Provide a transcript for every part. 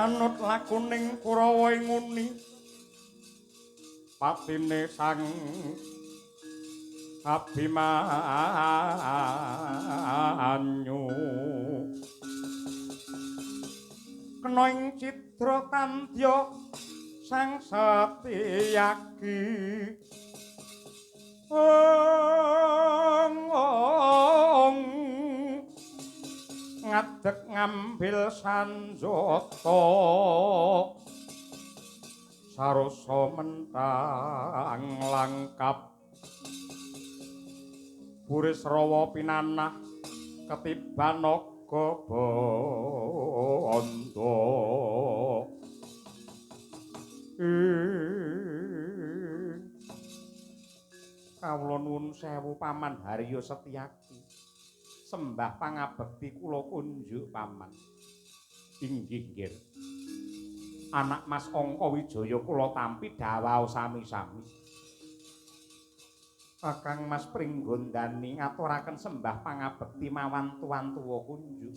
Anut lakuning Kurawa ing nguni patine sang Abimanyu kena ing cidra tandya sang Satyaki ngadeg ngambil sanjata sarasa mentang langkap Burisrawa pinanah ketiban naga banda kawula nuwun sewu Paman Harya Setyaki sembah pangabekti kula kunjuk Paman. Inggih nggih. Anak Mas Angka Wijaya kula tampi dawuh sami-sami. Kakang Mas Pringgondani ngaturaken sembah pangabekti mawan tuan tuwa kunjuk.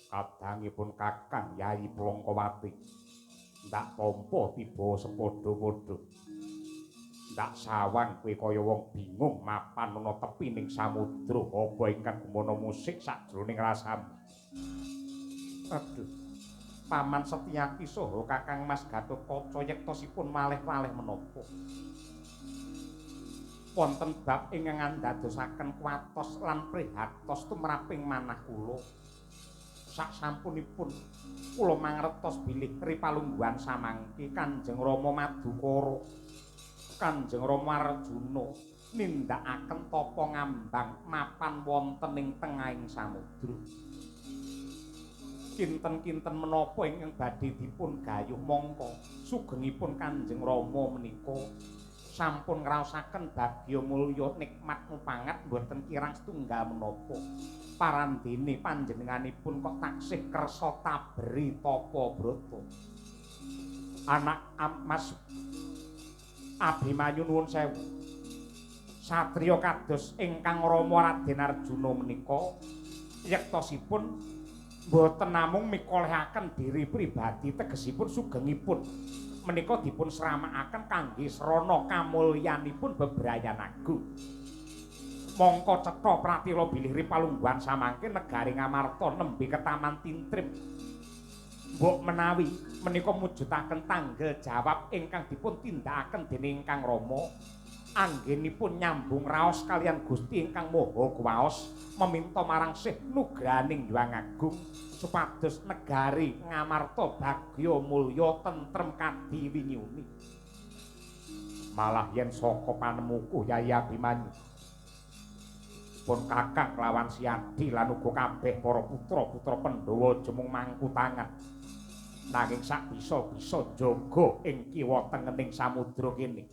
Kadangipun Kakang Yayi Plongkowati ndak tampa tiba sepadha-padha. Ndak sawang kowe kaya wong bingung mapan ana tepining samudra apa ingkang gumana musik sajroning rasamu. Aduh. Paman Setyaki saha Kakang Mas Gatotkaca yektosipun malih-malih menapa? Wonten bab ingkang andadosaken kuwatos lan prihatos tumraping manah kula. Saksampunipun kula mangertos bilih ripalungguhan samangke Kanjeng Rama Madukara Kanjeng Rama Arjuna nindakaken tapa ngambang mapan wonten ing tengahing samudra. Kinten-kinten menapa ingkang badhe dipun gayuh mongko sugengipun Kanjeng Rama menika sampun ngraosaken bagya mulya nikmat mupangat boten kirang setunggal menapa. Parandene panjenenganipun kok taksih kersa tabri tapa brata. Anak Mas Abimanyu nuwun sewu. Satriya kados ingkang Rama Raden Arjuna menika yektosipun boten namung mikolehaken diri pribadi tegesipun sugengipun menika dipun sramakaken kangge srana kamulyanipun bebrayan agung. Mongko cetha pratila bilih ripalungguhan samangke negari Ngamarta nembe ketaman tintrim. Mbok menawi menika mujudaken tanggel jawab ingkang dipun tindakaken dening Kang Rama anggenipun nyambung raos kalian Gusti ingkang Maha Kuwaos meminta marang Sih nugraning Hyang Agung supados negari Ngamarta bagya mulya tentrem kadiwinyuni. Malah yen saka panemuku Yayi Abimanyu pun Kakang lawan Siadi lan uga kabeh para putra-putra Pandhawa jemung mangku tangan. Nanging sak bisa-bisa jaga ing kiwa tengening samudra kene.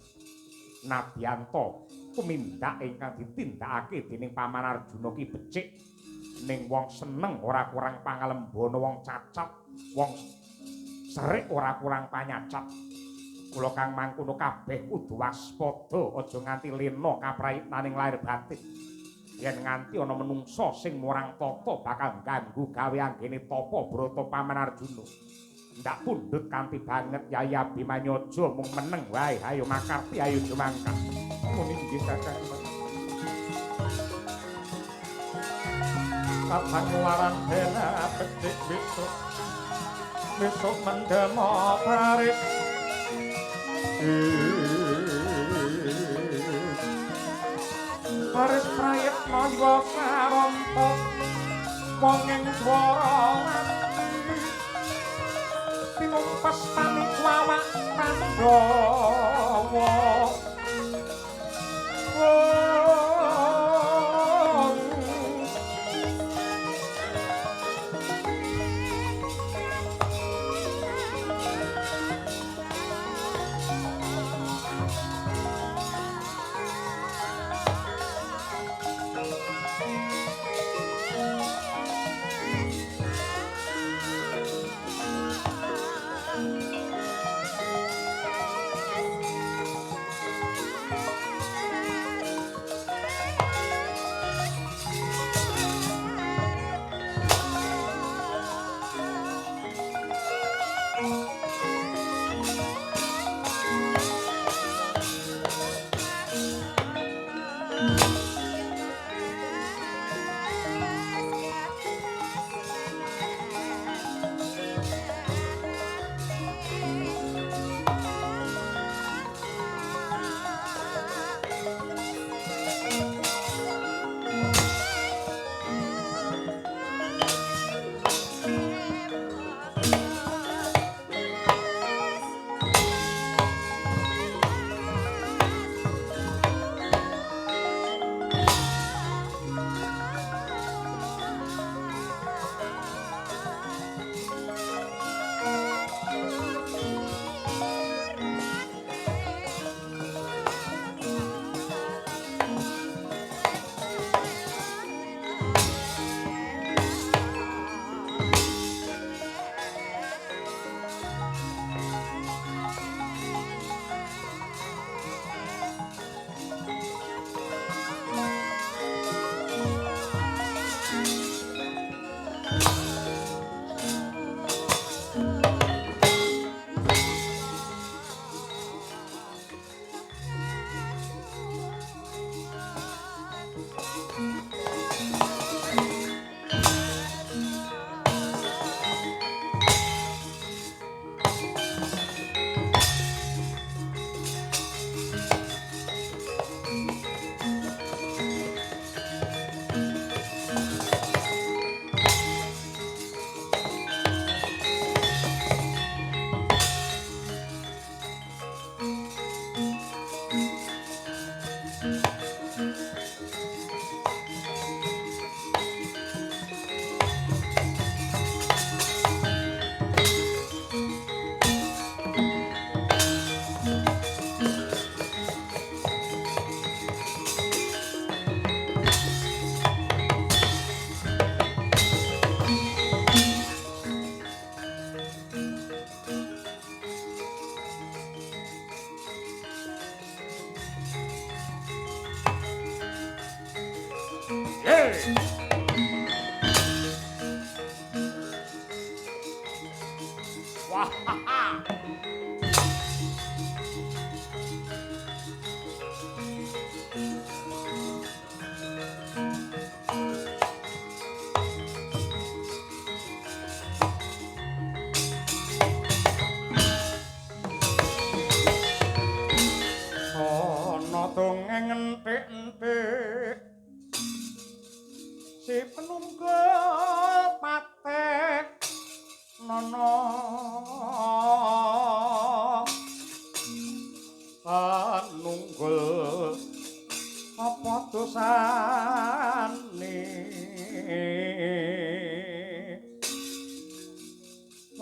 Nadyanto tumindak ingkang ditindakake dening Paman Arjuna ki becik ning wong seneng ora kurang pangalembana wong cacat wong serik ora kurang panyacat kula kang mangkono kabeh kudu waspada aja nganti lena kaprayitnaning lair batin yen nganti ana menungsa sing murang tata bakal ganggu gawe anggene tapa brata Paman Arjuna ndak pundhut kanthi banget Yai Abimanyu aja mung meneng wae ayo makarti ayo jumangkat muni nggih kakang Kapang laran dena becik besok mendemo Paris Paris prayit manwa karonto wong ing swara tinumpas panik wawak Pandhawa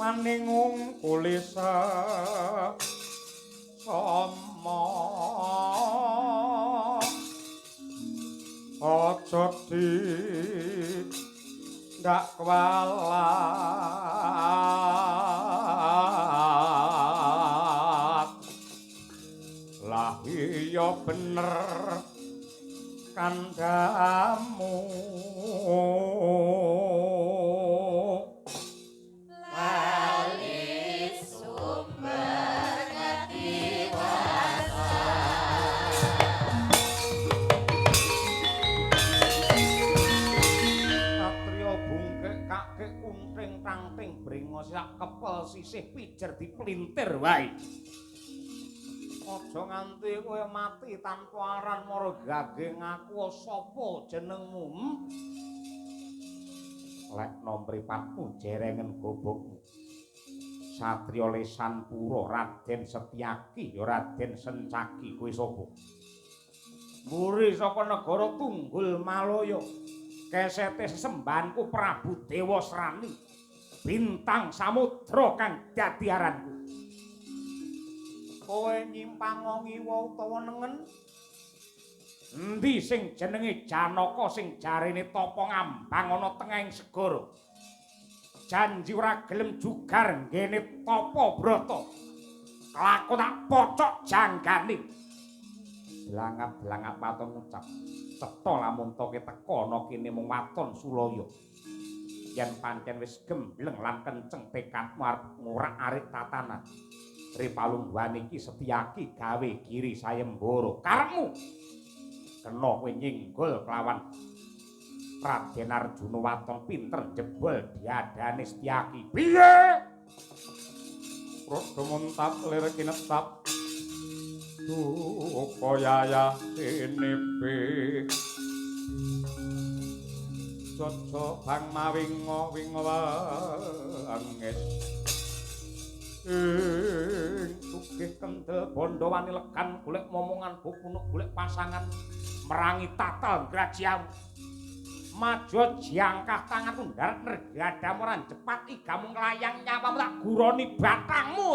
Waningung kulisa sama aja di ndak kualat lah iya bener kandamu lali sumber ngetiwasa satria bungkek kakek unting tangting brengos sak kepel sisih pijer dipelintir wae aja nganti kowe mati tanpa aran mara gaging aku sapa jenengmu lek nomripatmu jerengen gobokmu Satria Lesan Pura Raden Setyaki ya Raden Sencaki kowe sapa muri saka negara Tunggul Malaya kesete sesembahanku Prabu Dewa Srani bintang samudra kang dadi aranku kowe nyimpangongi wa utawa nengen endi sing jenenge Janaka sing jarene tapa ngambang ana tengahing segara janji ora gelem jugar nggene tapa brata kelakon tak pocok janggane blangap-blangap waton ngucap cetha lamun toke teka ana kene mung waton Sulaya yen pancen wis gembleng lan kenceng tekadmu arep ngorak-arik tatanan Ripalungguhan iki Setyaki gawe giri sayembara karepmu kena kowe nyinggol kelawan Raden Arjuna waton pinter jebol diadane Setyaki piye Rada muntap lir kinetap upaya sinepe Jojo bang mawingo wingo wanges sugih kendel bondo wani lekan golek momongan bukunuk golek pasangan merangi tatal grajiamu maju jangkah tanganku ndarat nergadamu ran cepat igamu nglayang nyawamu tak guroni batangmu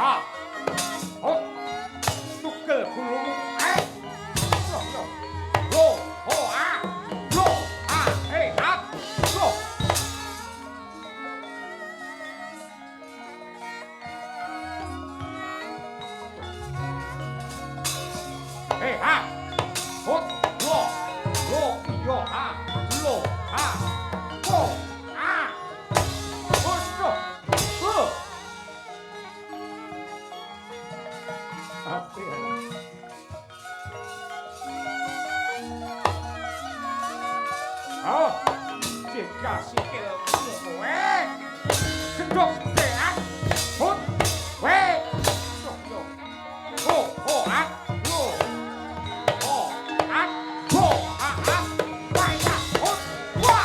Ah. Oh. Tugel gulumu. Yo yo. Lo, ho, ah. Lo, ah, hey, hat. Lo. Hey, ha. Hot, lo. Lo, yo, ha. Lo, ha. Ho, ah. Hot, lo. Lo. Apa ya? Oh, jika sikil kowe gedhog teak hut we ho ho at lo ho at ho at waya hut wa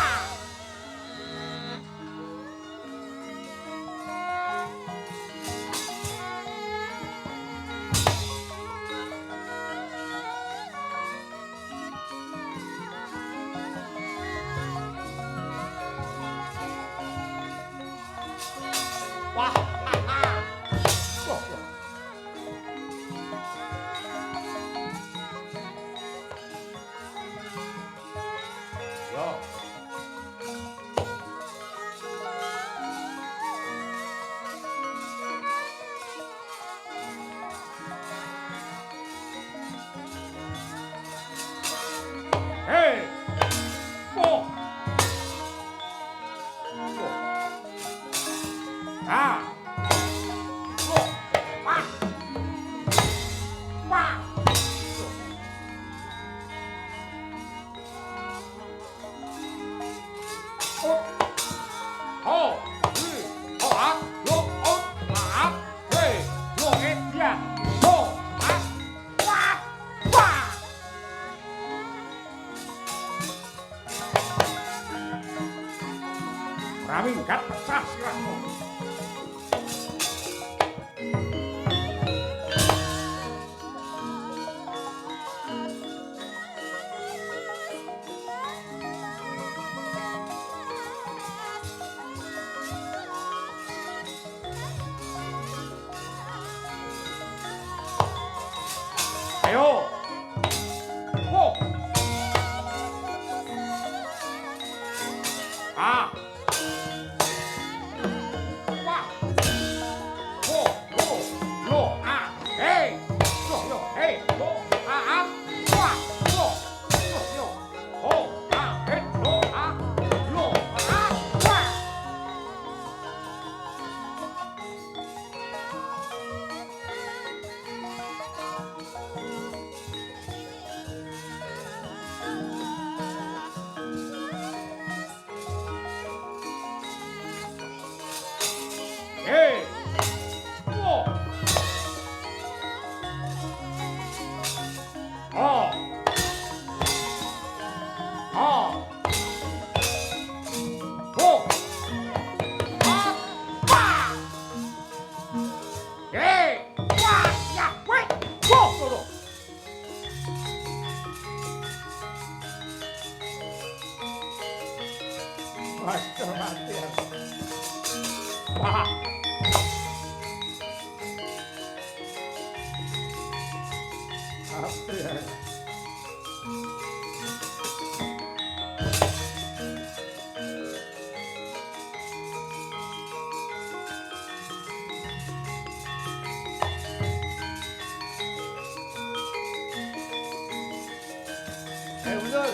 wah wah yo hey oh ah lo ah wah oh ho ho at lo ot at hey lo edian ho at wah wah Ramingkat pecah sirahmu. Ayo. Wo. Ah. Wah. Wo, wo, lo, ah, hey. Lo, lo, hey, lo, ah, ah. Wah, lo, lo, lo. Ho, ah, hey, lo, ah. Lo, ah, wah. Hey. Wo. Oh. Oh. Ho. Ah, wah. Hey. Wah, ya, wait. Wo, lo, lo. Waduh, mati ya. Wah. Apa ya? betul.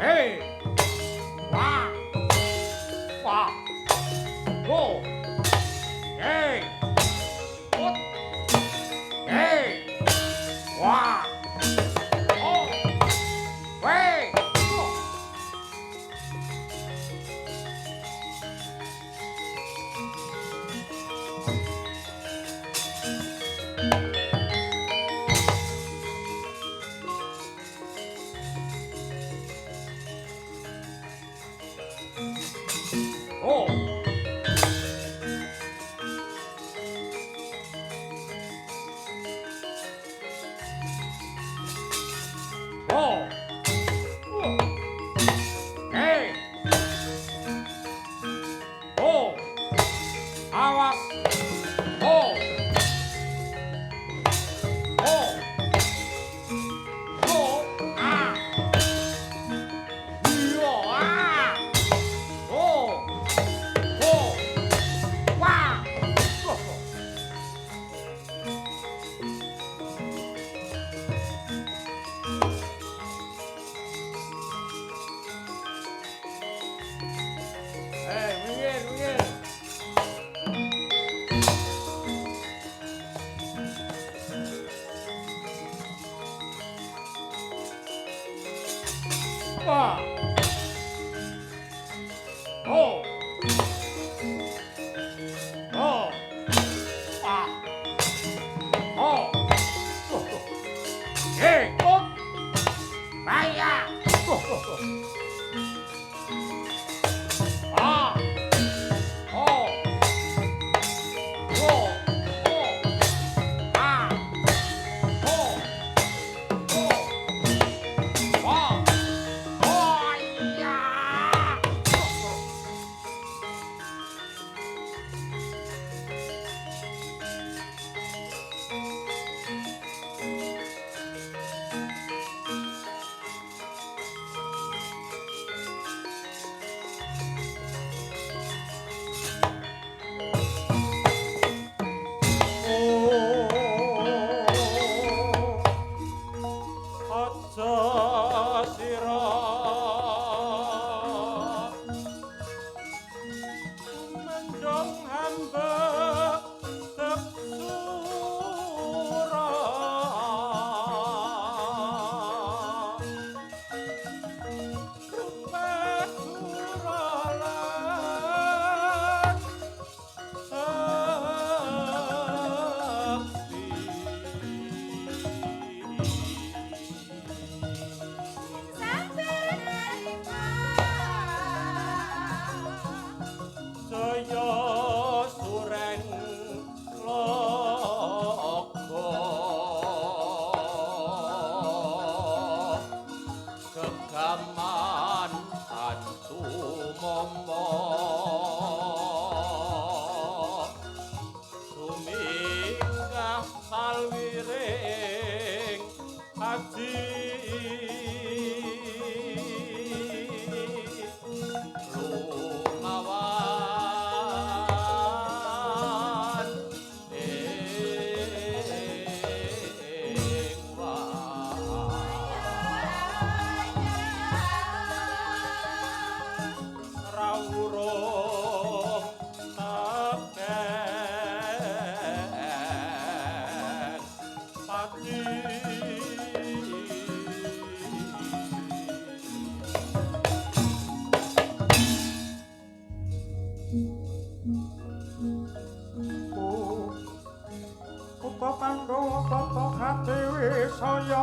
Hey! Wah! Wah! Go! Hey! What? Hey! Wah! Oh! Hey! Go! Oh. Hey. Oh. Awas. Oh. Oh. Oh. Ah. Iya. Ah. Oh. Oh. Wah. Oh. Hey, minggir, minggir. Wah. Oh. Oh. Wah. Oh. Oh. Hey, kok. Raya. Oh. Ah. Oh. Oh. Oh. Ah. Oh. Oh. Wah. Oh, iya. Aja sira mendong hamba teksura rupa suralan Jaya sureng logo kegaman tantu momo sumingkah salwiring haji lumawan ing rawuh teken pati Uga Pandhawa tata hati wisaya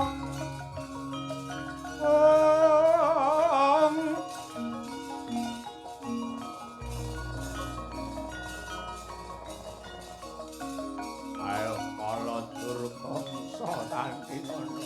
Ayo kala durmangsa tanti ngono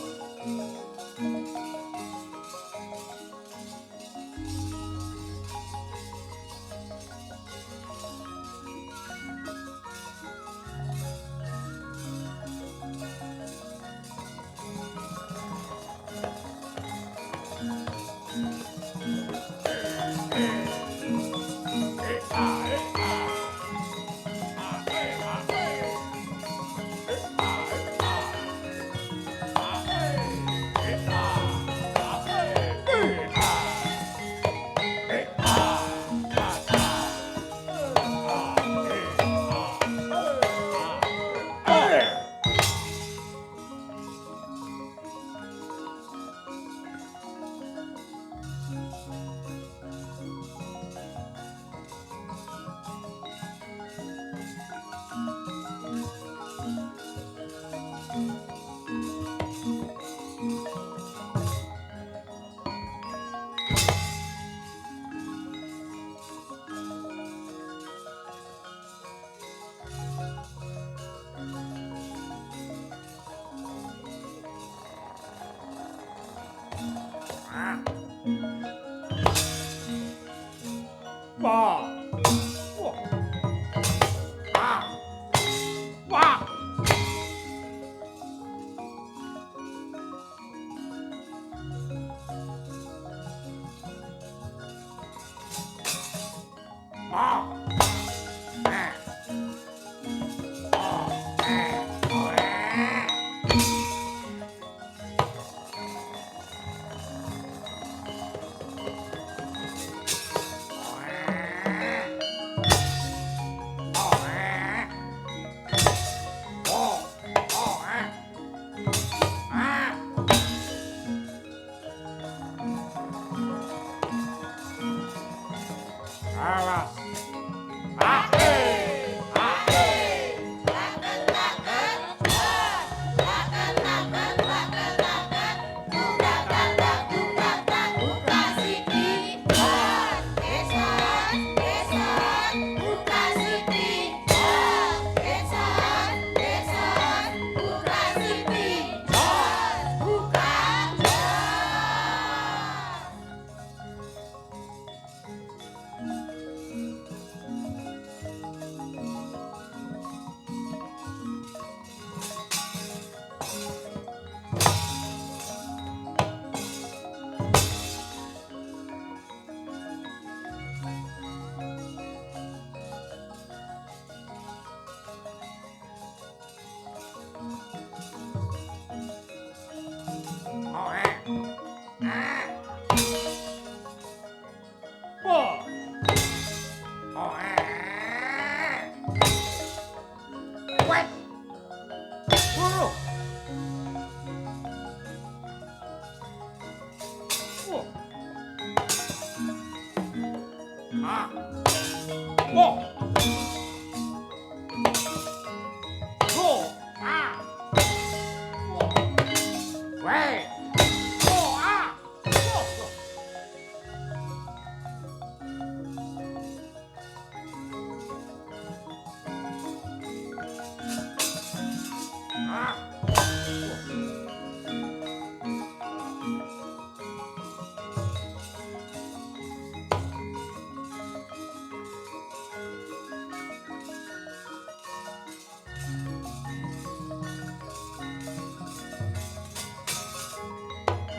Wah. Wah. Ah. Wah. Ah. Eh. Oh. Eh. Oh. Eh. Alas. Oh, eh. Ah. Wah. Oh, eh. Wait. Dulu. Wah. Ah. Wah. Wah. Ah. Wah. Wait. Wah. Ah. Wah. Ah.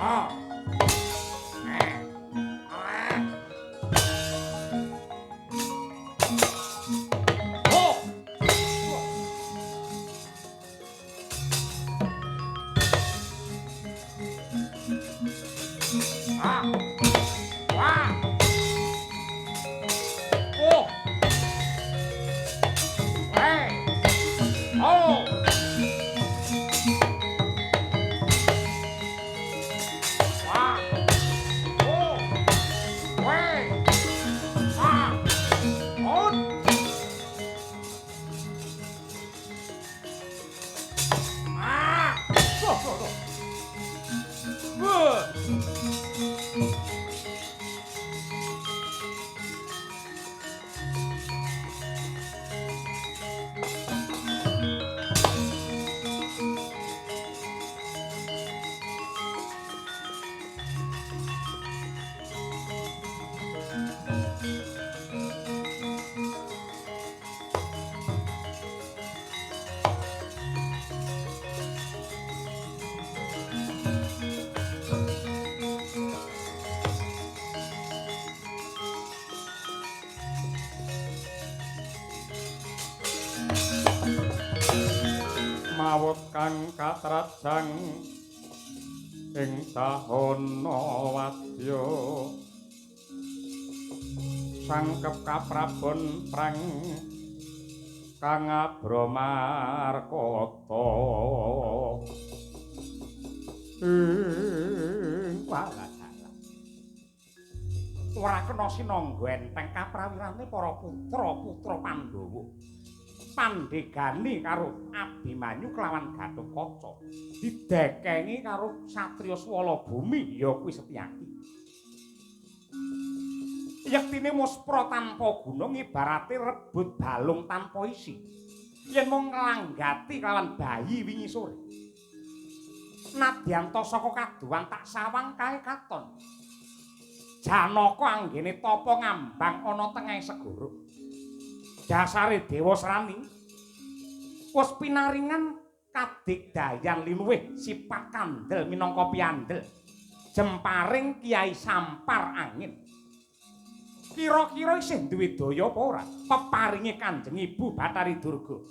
Ah. Eh. Ah. Oh. Ah. Wah. Oh. Hey. Oh. Wah. Oh. Hey. Ah. On. Ah. Loh, loh, loh. Wah. Mawut kang katrajang ing sahana wadya sangkep kaprabon prang kang abramarkata ing paladaran ora kena sinangga enteng kaprawirane para putra-putra Pandhawa pandegani karo Abimanyu kelawan Gatotkaca didekengi karo satriya swala bumi ya kuwi Setyaki. Yektine muspra tanpa guna ibarate rebut balung tanpa isi. Yen mung nglanggati kelawan bayi wingi sore. Nadyanta saka kaduwan tak sawang kae katon. Janaka anggene tapa ngambang ana tengahing segara. Dasare Dewa Srani wis pinaringan kadigdayan linuwih sifat kandel minangka piandel jemparing Kiai Sampar Angin. Kira-kira isih duwe daya apa ora peparinge Kanjeng Ibu Bathari Durga?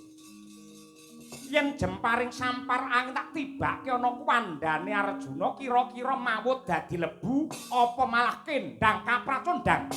Yen jemparing Sampar Angin tak tibake ana kuwandane Arjuna kira-kira mawut dadi lebu apa malah kendang kapracondang?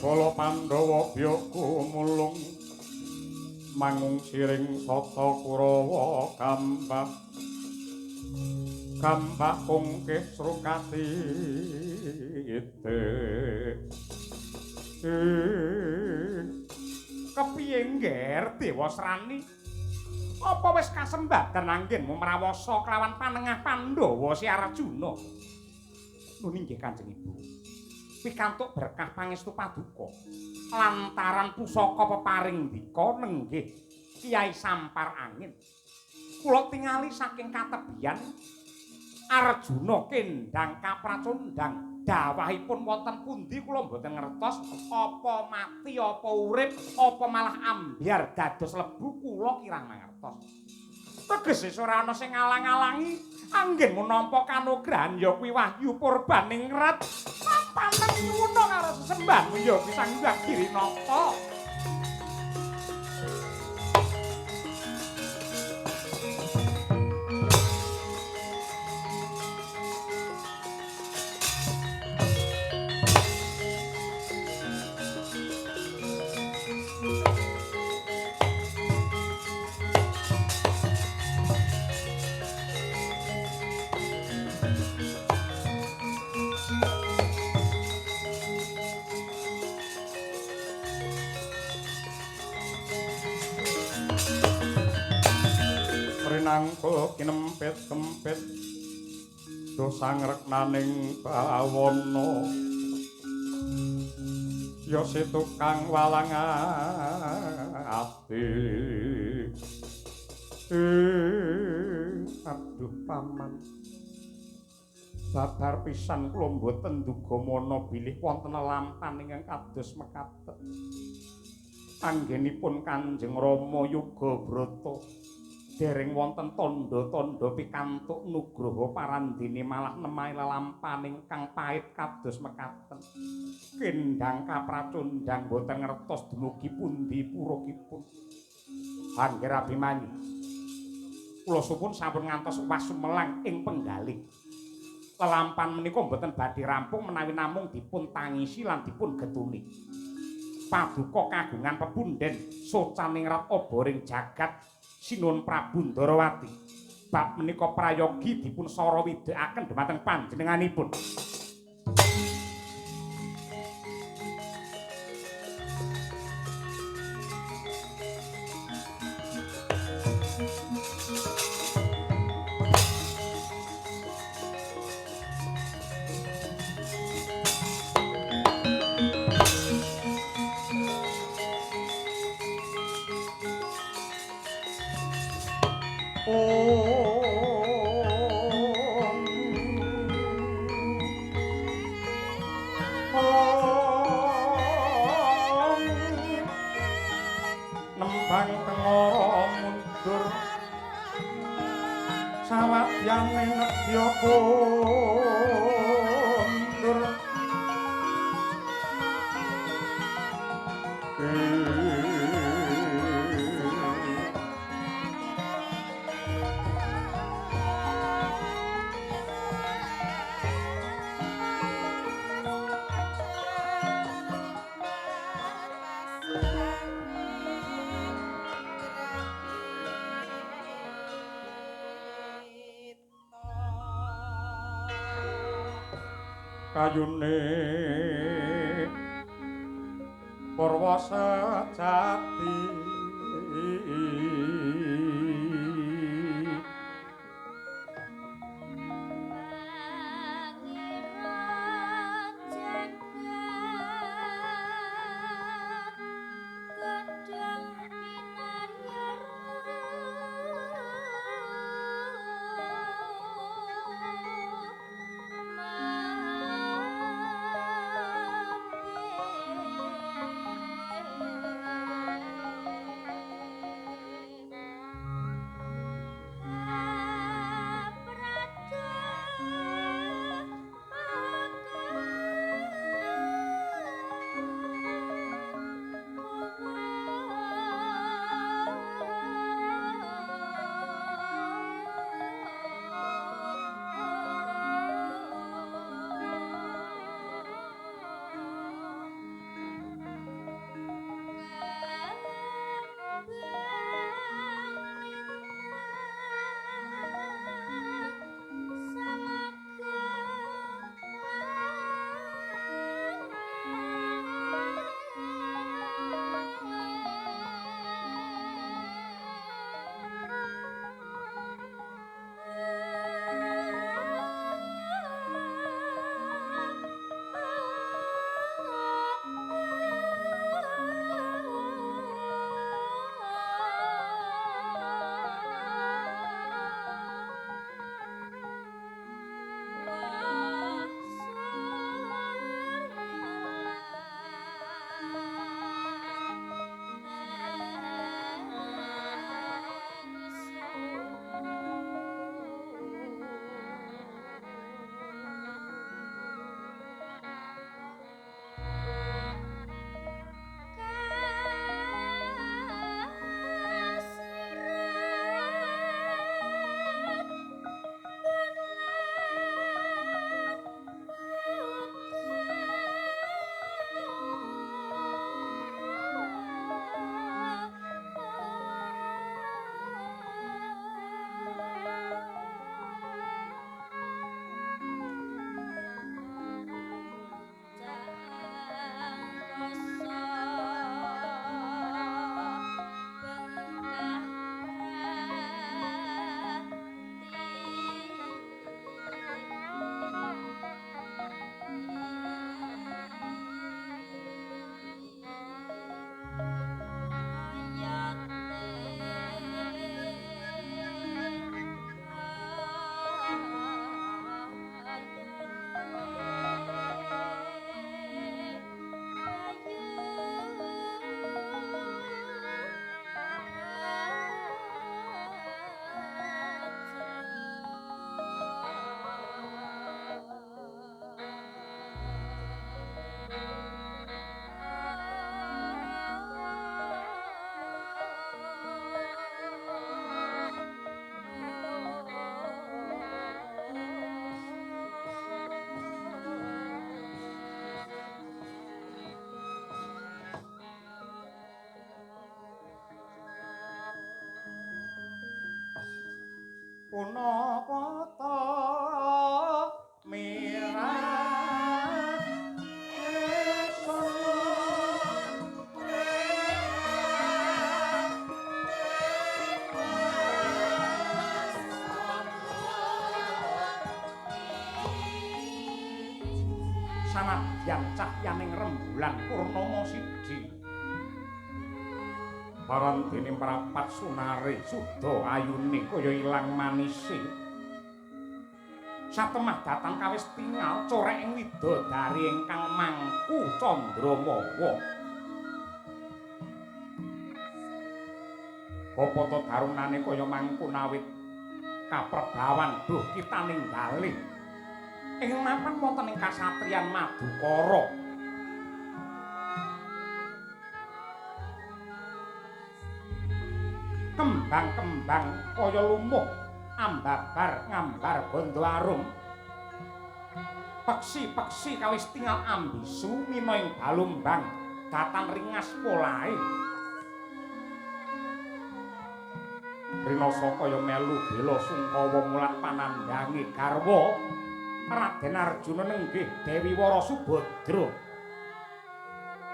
Bala Pandhawa byaga mulung mangung siring sata Kurawa gambak pungkih srukati kepiye ngger Dewa Srani? Apa wis kasembadan anggenmu mrawasa kelawan panengah Pandhawa si Arjuna? Nun inggih Kanjeng Ibu. Pikantuk berkah pangestu paduka lantaran pusaka peparing dika nenggih Kiai Sampar Angin. Kula tingali saking katebian Arjuna kendang kapracondang dawahipun wonten pundi kula mboten ngertos apa mati apa urip apa malah ambyar dados lebu kula kirang mangertos. Tegese ora ana sing ngalang-alangi anggenmu nampa kanugrahan ya kuwi Wahyu Purbaningrat. Panten nyuwuna karo sesembahmu ya Sang Hyang Girinata. Nangkul kinempit-kempit dosa ngreknaning bawana ya si tukang walang ati aduh paman babar pisan kula mboten duga mana bilih wonten lampahan ingkang kados mekaten anggenipun Kanjeng Rama Yoga Brata dereng wonten tandha-tandha pikantuk nugraha parandene malah nemahi lelampahan ingkang pait kados mekaten. Kendang kapracondang boten ngertos dumugi pundi purakipun. Angger Abimanyu. Kula suwun sampun ngantos wasumelang ing penggalih. Lelampan menika mboten badhe rampung menawi namung dipun tangisi lan dipun getuni. Paduka kagungan pepunden socaningrat oboring jagat Sinuhun Prabu Ndarawati. Bab menika prayogi dipun sara widhekaken dhumateng panjenenganipun. Nembang tengara mundur sawadyane nedya kondur kayune Purwa sejati punapata mirah sanadyan cahyaning rembulan purnama siji parantene mrapat sunare suda ayune kaya ilang manise satemah datang kawis tingal corek ing widodari ingkang mangku Candramawa apa to darunane kaya mangku nawit kaprebawan duh kita ninggalih ing mapan wonten ing kasatriyan Madukara kembang-kembang kaya lumuh ambabar ngambar bondo arum peksi-peksi kawis tinggal ambisu mina ing balumbang datan ringas polahe Rinasa kaya melu bela sungkawa mulat panandhange garwa Raden Arjuna nenggih Dewi Wara Subadra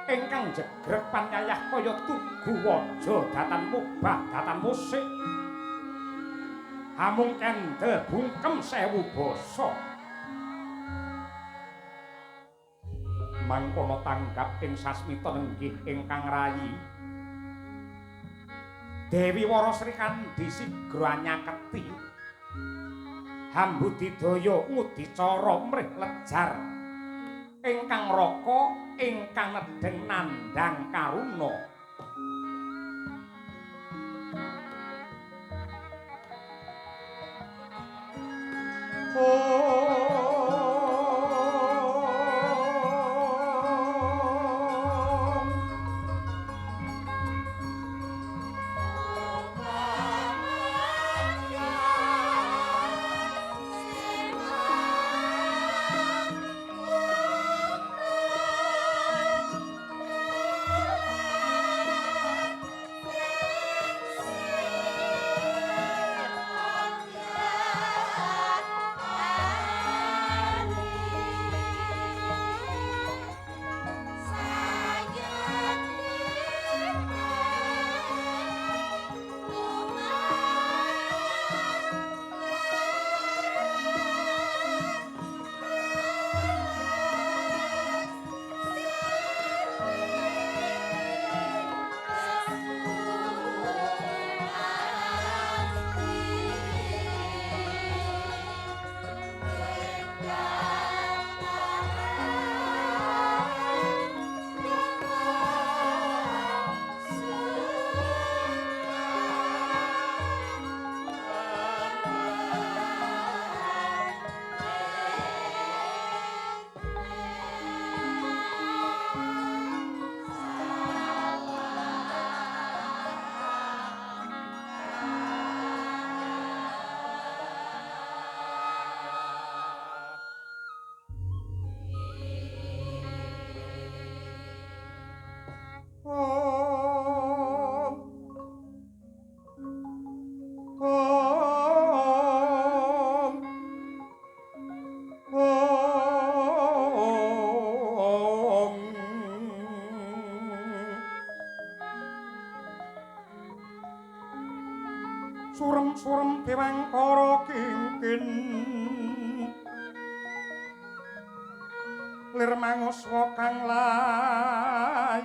ingkang jegrek panyayah kaya tugu waja datan mubah datan musik hamung kendel bungkem sewu basa mangkono tanggap ing sasmita nenggih ingkang rayi Dewi Wara Srikandhi sigra nyaketi Hambudidaya ngudicara mrih lejar ingkang raka ingkang nedheng nandhang karuna surem-surem dewangkara kingkin lir manguswa kang layon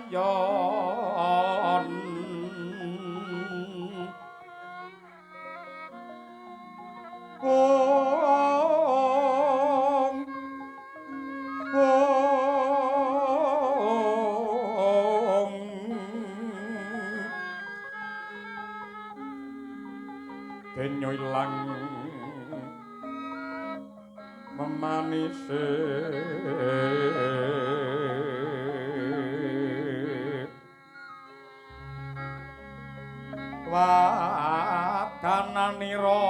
denyo ilang memanise wadananira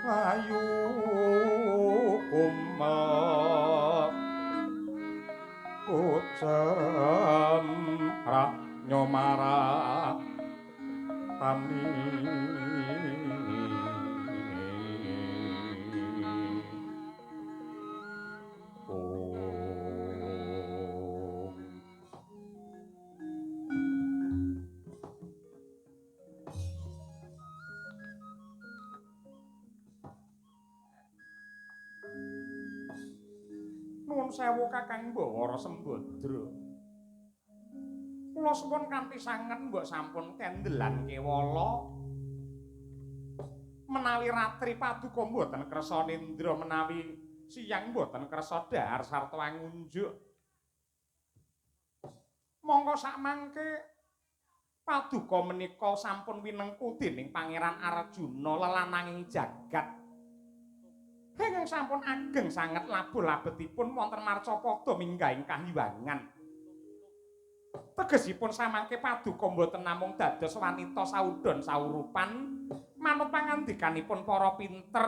ayu kumel ujan pranyo marah tani Nuwun sewu Kakang Bawara Sembadra. Kula suwun kanthi sanget mbok sampun kendelan kewala menawi ratri paduka mboten kersa nindra menawi siyang mboten kersa dhahar sarta angunjuk. Monggo sakmangke paduka menika sampun winengku dening Pangeran Arjuna lelananging jagat. Ingkang sampun ageng sanget labuh-labetipun wonten marcapada minggahing kahiwangan. Tegesipun samangke paduka mboten namung dados wanita saudon saurupan manut pangandikanipun para pinter.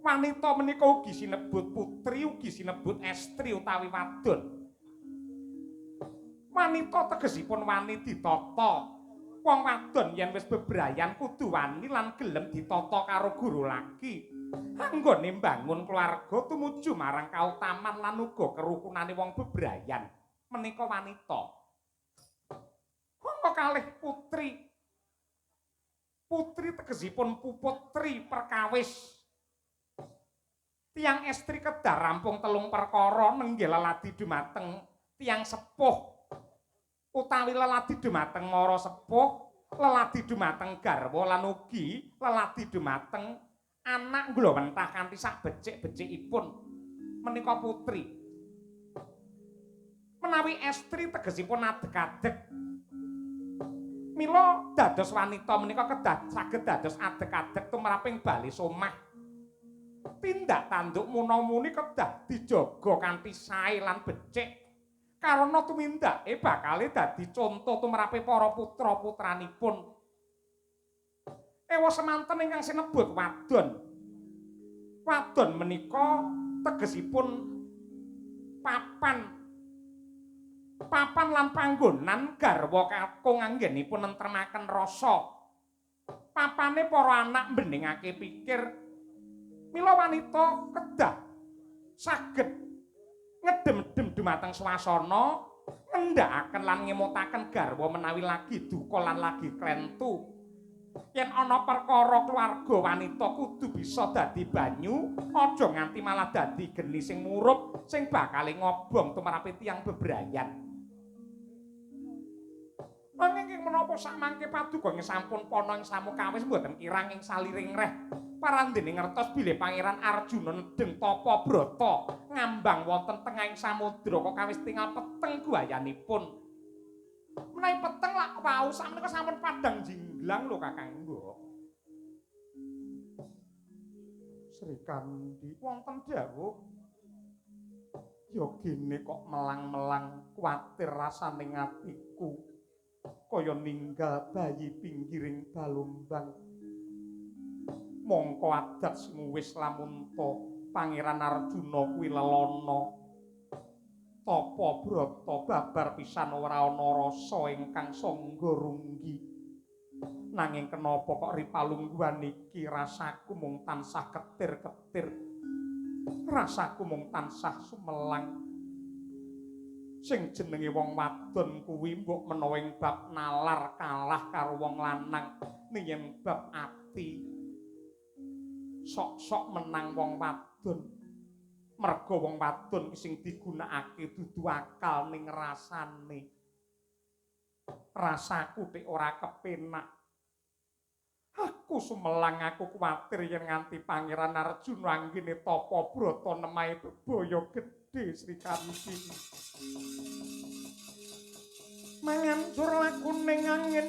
Wanita menika ugi sinebut putri, ugi sinebut estri utawi wadon. Wanita tegesipun wani ditata. Wong wadon yen wis bebrayan kudu wani lan gelem ditata karo guru laki. Anggone mbangun keluarga tumuju marang kautaman lan uga kerukunane wong bebrayan. Menika wanita. Monggo kalih putri. Putri tegesipun puputri perkawis. Tiang estri kedah rampung telung perkara nenggih leladi dumateng tiang sepuh. Utawi leladi dumateng mara sepuh, leladi dumateng garwa lan ugi leladi dumateng anak nglawentah kanthi sak becik-becikipun. Menika putri. Menawi estri tegesipun adeg-adeg. Mila dados wanita menika kedah saged dados adeg-adeg tumraping bali somah. Tindak tanduk muna-muni kedah dijaga kanthi sae lan becik. Karana tumindake bakale dadi conto tumrape para putra-putranipun. Ewa semanten ingkang sinebut wadon. Wadon menika tegesipun papan lan panggonan garwa kakung anggenipun nentremaken rasa. Papane para anak mbeningake pikir. Mila wanita kedah saged ngedem-dem dumateng swasana, ngendhakaken lan ngemutaken garwa menawi lagi duka lan lagi klentu. Yen ana perkara keluarga wanita kudu bisa dadi banyu, aja nganti malah dadi geni sing murup sing bakal ngobong tumrape tiyang bebrayan. Nanging menapa sakmangke paduka sampun pana ing samukawis mboten kirang ing saliring reh parandene ngertos bilih Pangeran Arjuna nedeng tapa brata ngambang wonten tengahing samudra kok kawis tingal peteng guayanipun. Menawi peteng lak wau sakmenika sampun padang jinglang lho Kakang Mbok. Sri Kandi wonten dawuh ya gene kok melang-melang kuwatir rasane atiku. Kaya ninggal bayi pinggiring balumbang. Mongko adat sing wis lamun Pangeran Arjuna kuwi lelana. Tapa brata babar pisan ora ana rasa ingkang sangga runggi. Nanging kenapa kok ripalungguhan iki rasaku mung tansah ketir-ketir. Rasaku mung tansah sumelang. Sing jenenge wong wadon kuwi mbok menawa ing bab nalar kalah karo wong lanang ning bab ati sok-sok menang wong wadon. Merga wong wadon sing digunakake dudu akal ning rasane. Rasaku tek ora kepenak. Aku sumelang, aku kuwatir yen nganti Pangeran Arjuna anggene tapa brata nemahe bebaya gedhe Sri Kandi. Mangancur lakuning angin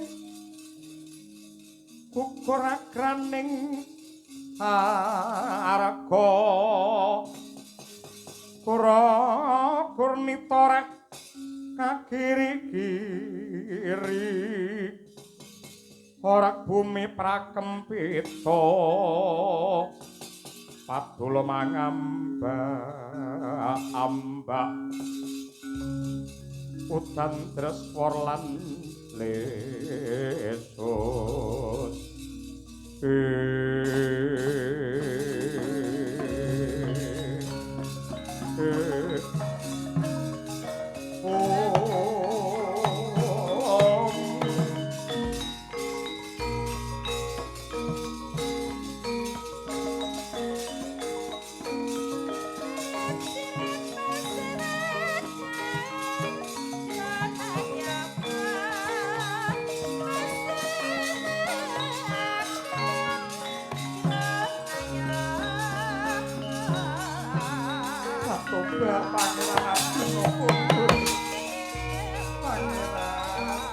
gugur agraning arga kurnita rek kakiri-kiri ora bumi prakempita padula mangamba udan treswar lan lesus Pangeran Arjuna kundur. Pangeran.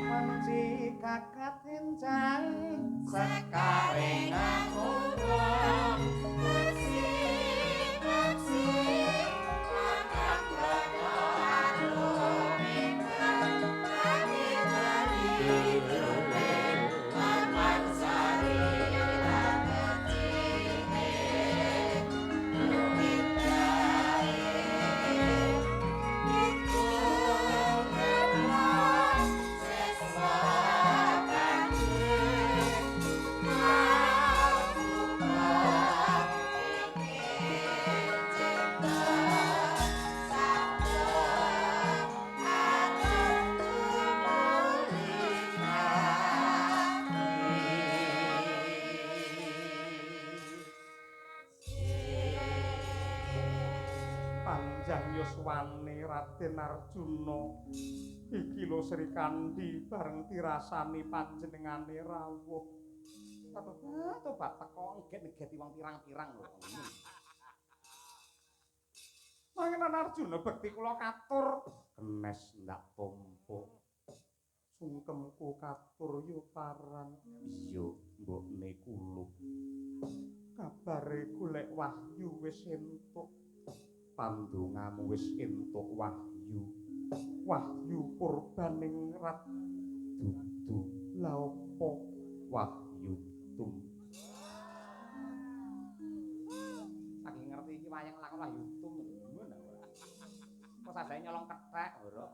Wanci kakak enjang Sekaring ngurung Maksi Makan brata alumikan Kami beri duling Makan sari Langecine Duit dae Iku ngelah Seswa Panjang yuswane Raden Arjuna iki lho Sri Kandi bareng dirasani panjenengane rawuh. Tobat teko nget-ngeti wong pirang-pirang lho. Pangeran Arjuna bekti kula katur kenes ndak tampa. Sungkemku katur yo parang. Iya, mbokne kulup. Kabare golek wahyu wis entuk. Pandongamu wis entuk wahyu. Wahyu purbaning rat dudu la apa wahyu tum. Saking ngerti iki wayang lakon wahyu tum ngono. Kok sadaya nyolong kethek ora.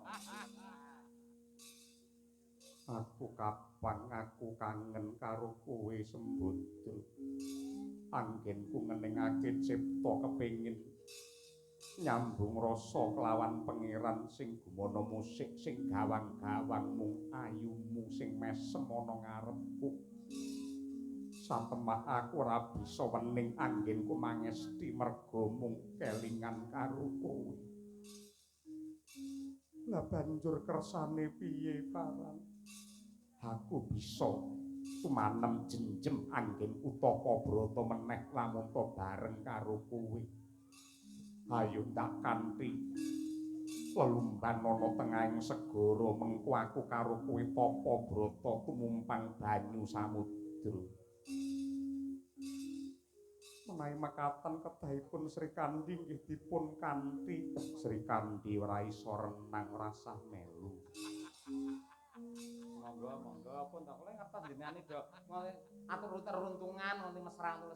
Aku kapang aku kangen karo kowe Sembadra. Anggenku ngeningake cipta kepengin nyambung rasa kelawan pangeran sing gumana musik sing gawang-gawang mung ayumu sing mesem ana ngarepku. Satemah aku ora bisa wening anggenku mangesti merga mung kelingan karo kowe. Lah banjur kersane piye parang? Aku bisa tumanem jenjem anggen utaka brata meneh lamun to bareng karo kowe. Ayo tak kanthi lelumban ana tengahing segara mengko aku karo kowe tapa brata tumumpang banyu samudra. Menawi mekaten kedahipun Sri Kandi nggih dipun kanthi Sri Kandi ora isa renang rasah melu. Monggo pun tak kula ngertos jenengane do atur teruntungan nganti mesra kula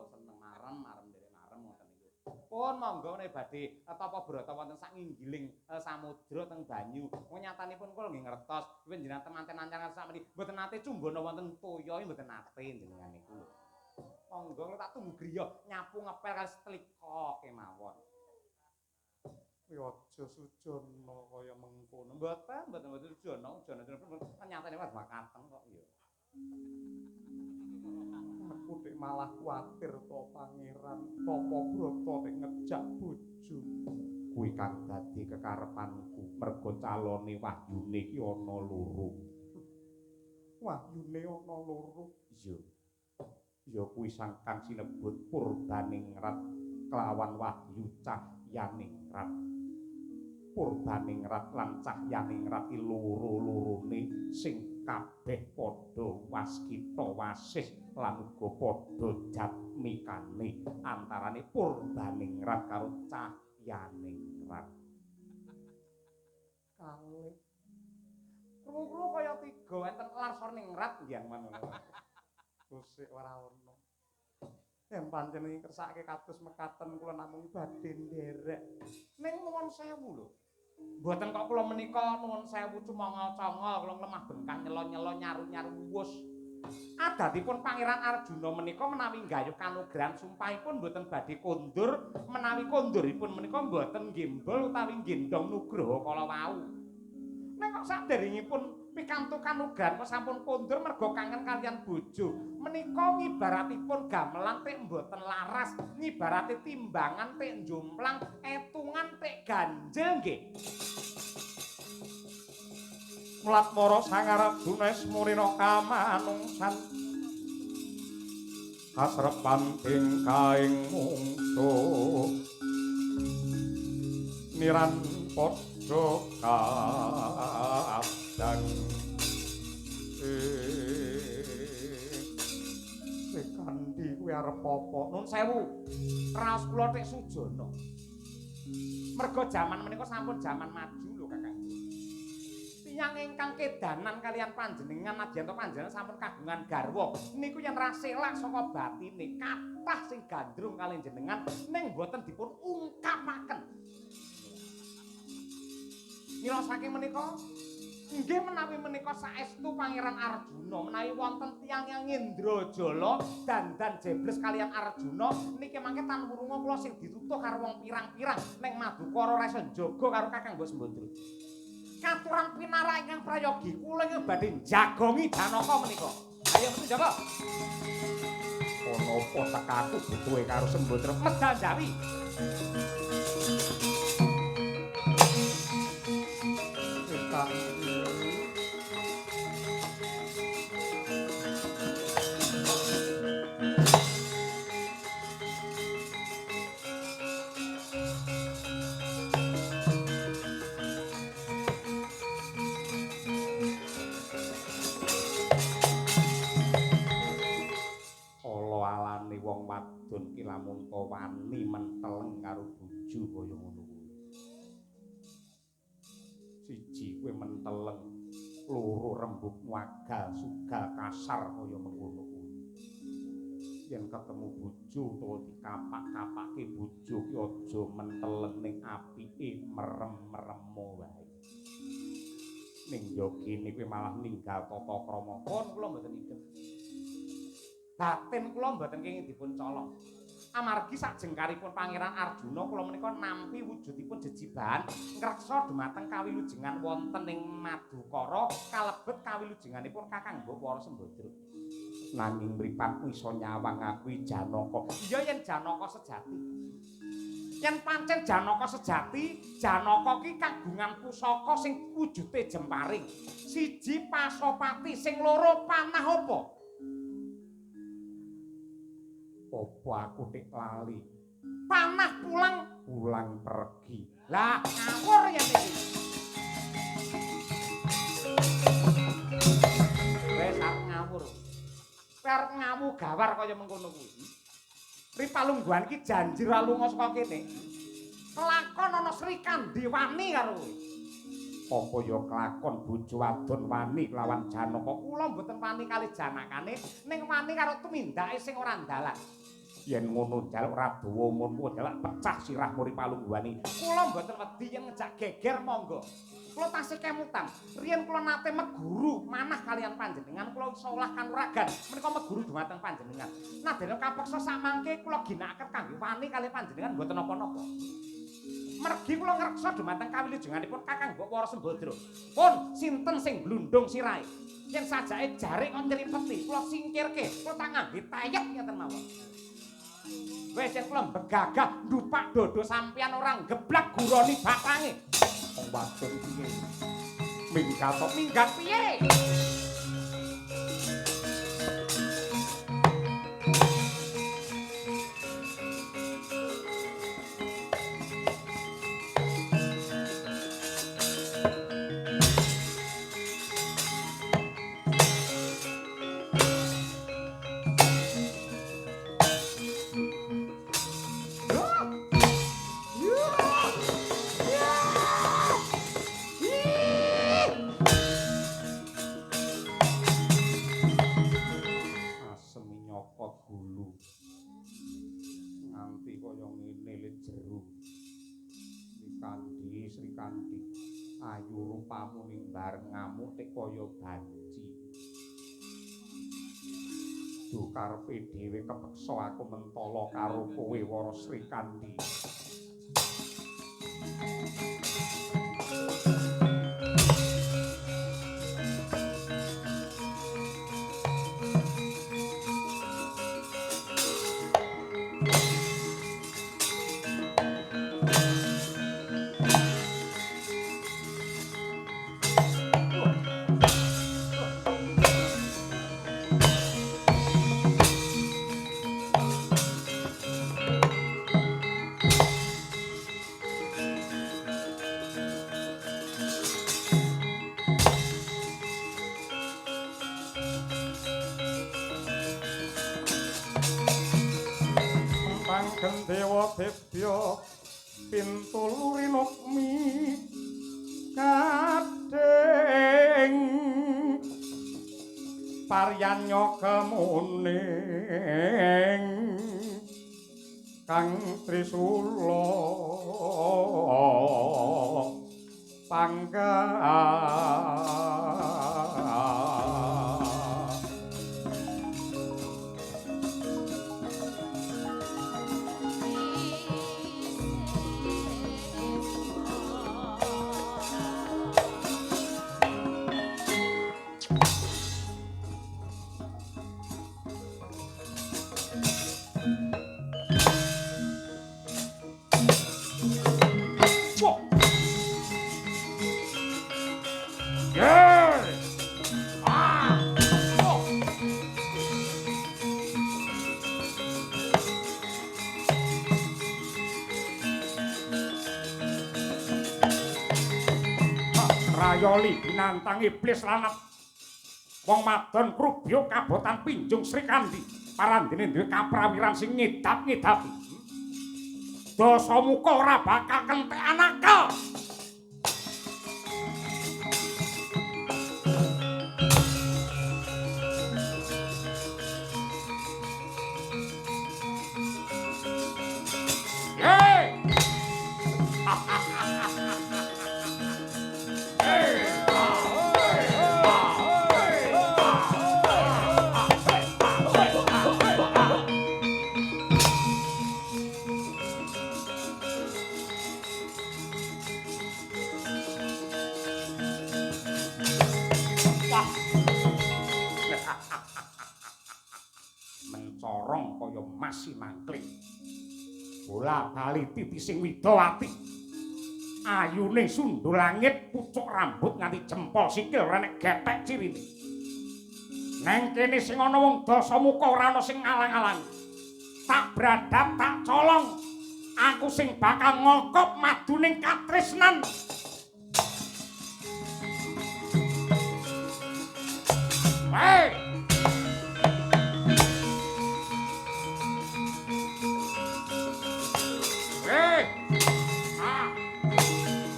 seneng marem nderek marem ngoten niku. Pun monggo menawi badhe tapa brata wonten sak nginggiling samudra teng banyu. Wong nyatanipun kula nggih ngertos panjenengan temanten ancangan sak meniki mboten nate cumbana wonten toya mboten nate jenengan niku lho. Monggo kula tak tunggu griya nyapu ngepel kali setlika kemawon. Aja sujana kaya mengkono. Mboten sujana nyatane wis makaten kok ya. Aku nek malah kuwatir to pangeran tapa brata nek ngejak bojo. Kuwi kang dadi kekarepanku merga calone wahyune iki ana loro. Wahyune ana loro. Iya. Ya kuwi sangkang sinebut Purbaningrat kelawan wahyu Cahyaningrat. Purbaningrat lan Cahyaningrat iki loro-lorone sing kabeh padha waskita wasih lan uga padha jatmikane antarane Purbaningrat karo Cahyaningrat. Kalih. Krungu kaya tiga enten Larsaningrat nggih manono. Gusik ora ono. Yen panjenengan kersake kados mekaten kula namung badhe nderek. Ning nuwun sewu lho. Mboten kok kula menika nuwun sewu cumanga-canga kula lemah bengkah nyelo-nyelo nyaru-nyaru wus. Adatipun Pangeran Arjuna menika menawi nggayuh kanugrahan sumpahipun mboten badhe kondur, menawi konduripun menika mboten nggembol utawi nggendong nugraha kala wau. Nek kok saderengipun pikantukan ugan kok sampun kondur merga kangen kalian bojo. Menika ngibaratipun gamelan tek mboten laras, ngibarate timbangan tek jomplang, etungan tek ganjel nggih. Mulat mara Sang Arjuna smurina kamanungsan. Kasrepan tingkaing mungsu niran padha kadang Kandi kuwi arep apa? Nun sewu. Raos kula tek sujana. Merga jaman menika sampun jaman maju lho Kakang. Tiyang ingkang kedanan kalian panjenengan nadyan to panjenengan sampun kagungan garwa. Niku yen raselak saka batine kathah sing gandrung kalian jenengan ning boten dipun ungkapaken. Mila saking menika nggih menawi menika saestu Pangeran Arjuna menawi wonten tiyang yang Indrajala dandan jebles kalian Arjuna niki mangke tan wurunga kula sing ditutuh karo wong pirang-pirang ning Madukara resa jaga karo Kakang Mbok Sembadra. Katuran pinarak ingkang prayogi kula ing badhe jagongi Janaka menika. Ayo metu Jaka. Ana apa tekaku butuhe karo Sembadra medal jawi. Wong wadon ki lamun to wani menteleng karo bojo kaya ngono kuwi. Siji kuwi menteleng, loro rembug wagal, sugal kasar kaya mengkono kuwi. Yen ketemu bojo utawa dikapak-kapake bojo ki aja menteleng ning apike merem-meremo wae. Ning yogine kuwi malah ninggal tata krama. Pun kula mboten idem. Batin kula mboten kenging dipun colong. Amargi sajengkaripun Pangeran Arjuna kula menika nampi wujudipun jejibahan ngreksa dumateng kawilujengan wonten ing Madukara kalebet kawilujenganipun Kakang Mbok Sembadra. Nanging mripat iso nyawang aku Janaka. Iya yen Janaka sejati. Yen pancen Janaka sejati, Janaka ki kagungan pusaka sing wujude jemparing. Siji Pasopati, sing loro panah apa? Apa aku tik lali? Panah pulang pergi. Lah ngawur ya iki. Wes arep ngawur. Arep ngamu gawar kaya mengkono kuwi. Ripalungguhan ki janji ra lunga saka kene. Kelakon ana Sri Kandi wani karo kowe. Apa ya kelakon bojo wadon wani lawan Janaka. Kula mboten wani kalih janakane ning wani karo tumindake sing ora ndalan. Yen ngono jaluk ra dawa umunmu jaluk pecah sirahmu Ripalungguhani. Kula mboten wedi yen ngejak geger monggo. Kula tasih kemutan. Riyen kula nate meguru manah kalian panjenengan kula iso olah kanuragan. Menika meguru dumateng panjenengan. Nadyan kapeksa samangke kula ginakaken kangge wani kalian panjenengan mboten napa-napa. Mergi kula ngreksa dumateng kawilujenganipun Kakang Mbok Sembadra. Pun sinten sing glundung sirahe? Yen sajake jarik kon nyripeti, kula singkirke, kula tak ngangge tayek ngeten mawon. Wes yen kula begagah ndupak dodo sampeyan ora geblak guroni batange. Wong wadon piye? Minggat piye? Sri Kandi ayu rupamu ning bareng ngamuk tek kaya banci. Duh karepe dhewe kepeksa aku mentala karo kowe Wara Sri Kandi. Ageng Dewa Debya pintu lurinukmi kadeng paryanya kemuning Kang Trisula pangga Rayoli binantang iblis lanat wong madon krubya kabotan pinjung Srikandi parandene duwe kaprawiran sing ngidap-ngidapi Dasamuka ora bakal kentek anakal mencorong kaya masih mangkling bola bali titi sing widawati ayune sundul langit pucuk rambut nganti jempol sikil ora nek gethek cirine neng kene sing ana wong Dasamuka ora ana sing ngalang-alang tak bradap tak colong aku sing bakal ngokop maduning katresnan Hey! Hey! Ah!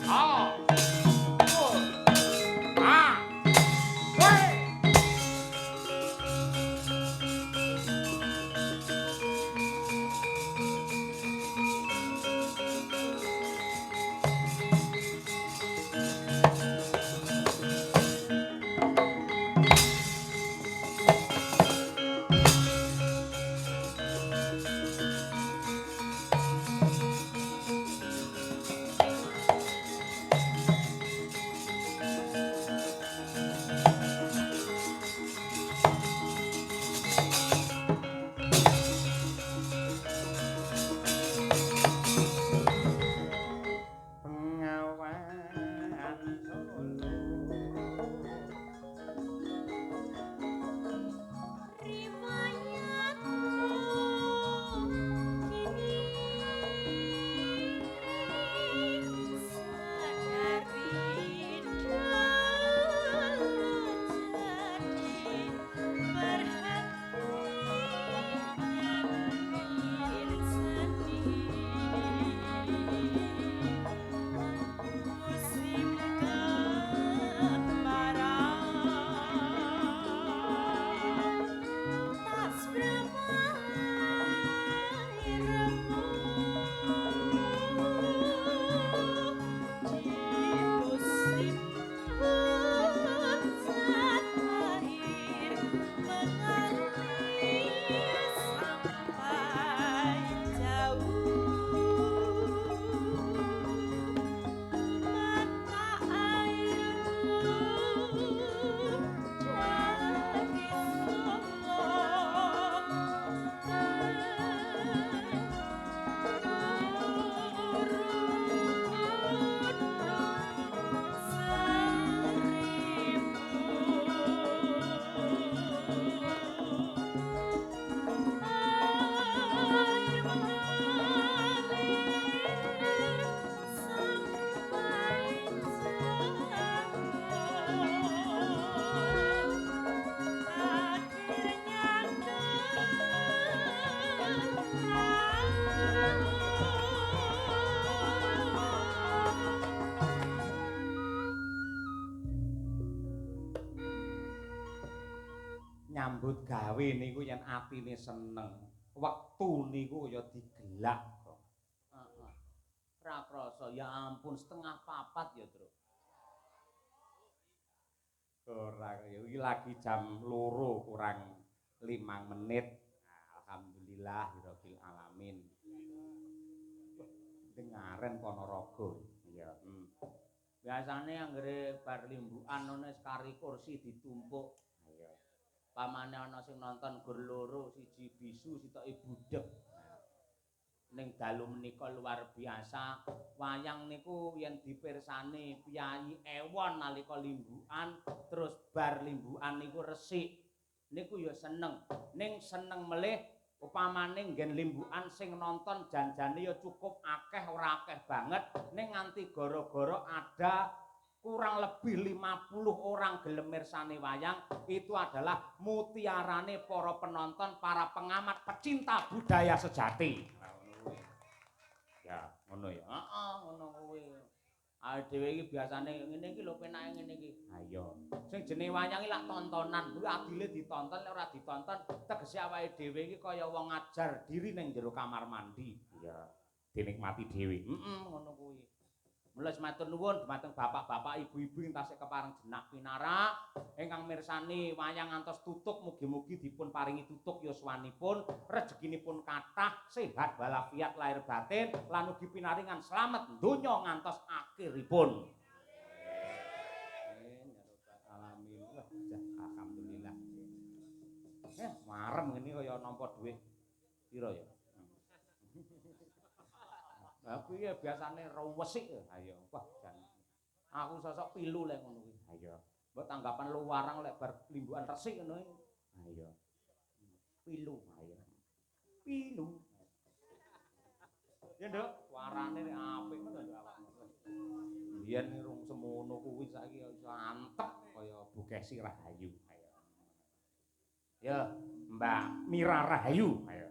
Ah! Oh! Ah! Hey! nyambut gawe niku yen atine seneng, wektu niku ya digelak kok. Heeh. Ra krasa ya ampun 3:30 ya, Tru. Ora ya iki lagi jam 2 kurang 5 menit. Alhamdulillahirabbil alamin. Dengaren Ponorogo. Iya, Biasane anggere bar limbukan ngono sekari kursi ditumpuk. Iya. Pamane ana sing nonton gur loro, siji bisu, sitoke budheg. Ning dalu menika luar biasa. Wayang niku yen dipirsani piyayi ewon nalika limbukan, terus bar limbukan niku resik. Niku ya seneng. Ning seneng melih upamane nggen limbukan sing nonton janjane ya cukup akeh ora akeh banget ning nganti gara-gara ada kurang lebih 50 orang gelem mirsani wayang itu adalah mutiarane para penonton, para pengamat, pecinta budaya sejati. Ya, ngono ya. Heeh, ngono kuwi. Awake dhewe iki biasane ngene iki lho penake ngene iki. Ha iya. Sing jenenge wayang iki lak tontonan, kuwi adile ditonton nek ora ditonton tegese awake dhewe iki kaya wong ngajar diri ning jero kamar mandi. Iya, dinikmati dhewe. Ngono kuwi. Mula matur nuwun dumateng bapak-bapak, ibu-ibu ing tasih kepareng jenak pinarak ingkang mirsani wayang ngantos tutuk mugi-mugi dipun paringi tutuk yuswanipun, rezekinipun kathah, sehat walafiat lahir batin lan ugi pinaringan slamet donya ngantos akhiripun. Alamin. Wah, alhamdulillah. Marem ngene kaya nampa dhuwit pira ya? Lah kuwi ya biasane rewesik ya. Ayo, Wah, jan aku sosok pilu lek ngono kuwi. ayo. Mbok tanggapan luwarang lek bar limbukan resik ngono iki. Ayo. Pilu. Ayo. Pilu. Ya, Nduk, warane nek apik ngono Nduk awakmu. Biyen rung semono kuwi saiki iso antep kaya Bukesi Rahayu. Ayo. Ya, Mbak Mira Rahayu. Ayo.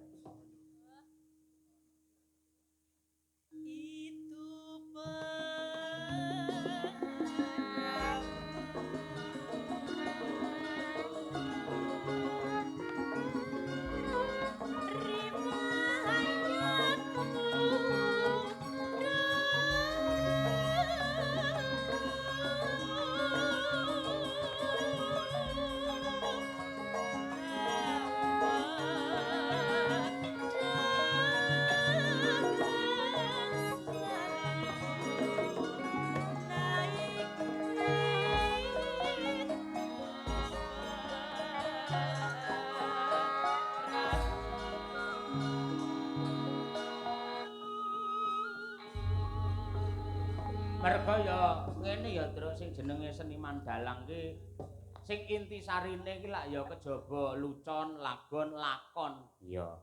Merga ya ngene ya, Truk, sing jenenge seniman dalang ki sing intisarine ki lak ya kejaba lucon, lagon, lakon. Iya.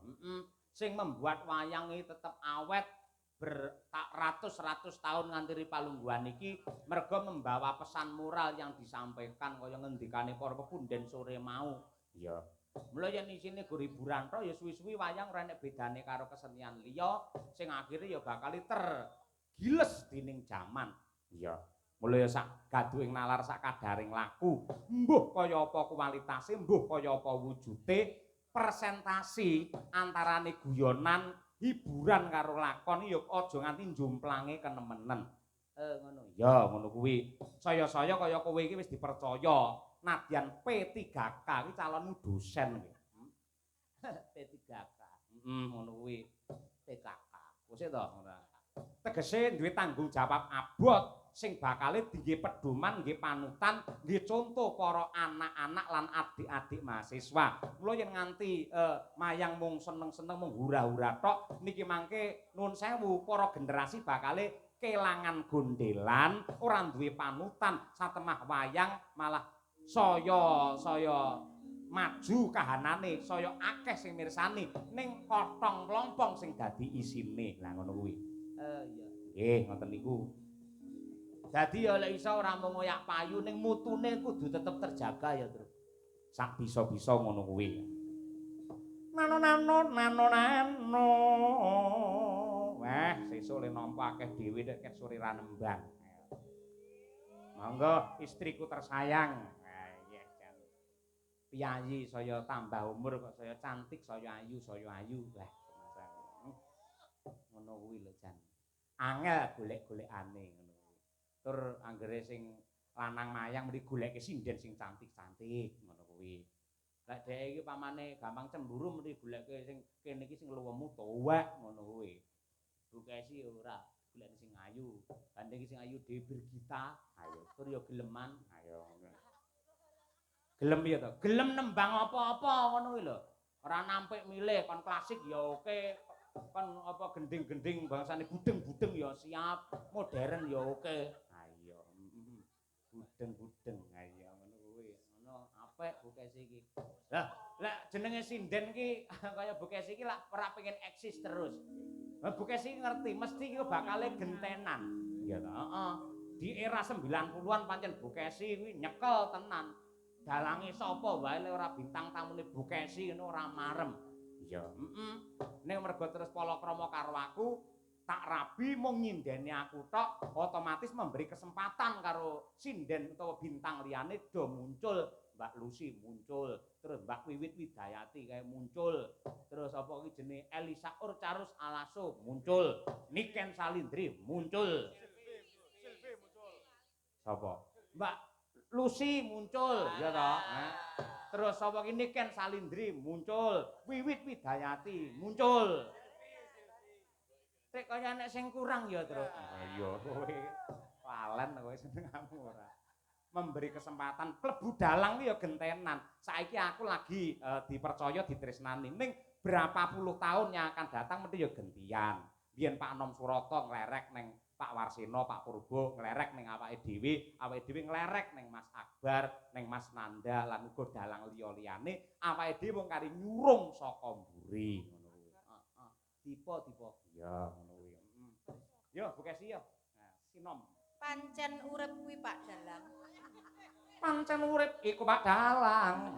Sing membuat wayang iki tetep awet ratus-ratus tahun nganti ripalungguhan iki merga membawa pesan moral yang disampaikan kaya ngendikane para pepunden sore mau. Iya. Mula yen isine go hiburan tok ya suwi-suwi wayang ora enek bedane karo kesenian liya sing akhire ya bakal tergiles dening jaman. Iya. Mula ya sak gaduhing nalar sak kadaring laku, mbuh kaya apa kualitase, mbuh kaya apa wujude, presentasi antarane guyonan, hiburan karo lakon ya aja nganti njomplange kenemenen. Ngono. Ya, ngono kuwi. Saya-saya kaya kowe iki wis dipercaya. Nadyan P3K iki calonmu dosen kuwi. P3K. Ngono kuwi. PKK. Wis to, ora. Tegese duwe tanggung jawab abot sing bakale diengge pedoman, nggih panutan, nggih conto para anak-anak lan adik-adik mahasiswa. Mula yen nganti mayang mung seneng-seneng mung hura-hura tok niki mangke nuwun sewu para generasi bakale kelangan gondelan, ora duwe panutan, satemah wayang malah saya maju kahanane, saya akeh sing mirsani ning kothong plompong sing dadi isine. Lah ngono kuwi. Iya. Nggih, ngoten niku. Dadi ya lek iso ora mung ngoyak payu ning mutune kudu tetep terjaga ya, Tru. Sak bisa-bisa ngono kuwi. Nano. Wah, sesuk le nampa akeh dhewe nek ket sore ra nembang. Monggo istriku tersayang. Nah, iya, Jan. piyayi saya tambah umur kok saya cantik, saya ayu, Lah, ngono kuwi lho Jan. Angel golek-golekane ngono kuwi. Tur anggere sing lanang mayang mriki goleke sinden sing cantik-cantik ngono kuwi. Lah dhek iki pamane gampang cemburu mriki goleke sing kene iki sing luwemu tuwek ngono kuwi. Bukesi ora golek sing ayu. Banding sing ayu dhewe Birgita. Ayo tur ya geleman. Ayo. Gelem ya to. Gelem nembang apa-apa ngono kuwi lho. Ora nampik milih kon klasik ya oke. Kon apa gending-gending bangsane budeng-budeng ya siap. Modern ya oke. Ayo. Budeng-budeng. Ayo ngono kuwi. Ngono apik Bukesi iki. Lah, lek jenenge sinden ki kaya Bukesi iki lak ora pengen eksis terus. Lah Bukesi ngerti mesti iki bakale gentenan. Iya ta? Heeh. Di era 90-an pancen Bukesi kuwi nyekel tenan. Dalange sapa wae lek ora bintang tamune Bukesi ngono ora marem. Iya, Ning mergo terus palakrama karo aku, tak rabi mung nyindeni aku tok, otomatis memberi kesempatan karo sinden utawa bintang liyane do muncul. Mbak Lucy muncul, terus Mbak Wiwit Widayati kayak muncul, terus apa iki jenenge Elisa Urcarus Alaso muncul, Niken Salindri muncul. Sapa? Mbak Lucy muncul, ya toh. Terus sapa iki Niken Salindri muncul, Wiwit Widayati muncul. Tek kaya nek sing kurang ya, Tru. Iya kowe. Walen kowe senengamu ora. Memberi kesempatan klebu dalang ya gentenan. Saiki aku lagi dipercaya ditresnani. Ning berapa puluh tahun yang akan datang mesti ya gentian. Biyen Pak Nom Surata nglerek ning Pak Warsino, Pak Purbo nglerek ning awake dhewe nglerek ning Mas Akbar, ning Mas Nanda lan uga dalang liya-liyane. Awake dhewe mung kari nyurung saka mburi ngono kuwi. Heeh. Tipe-tipe. Ya ngono kuwi. Yo Bukesi yo. Nah, sinom. Pancen urip kuwi Pak Dalang. Pancen urip iku Pak Dalang.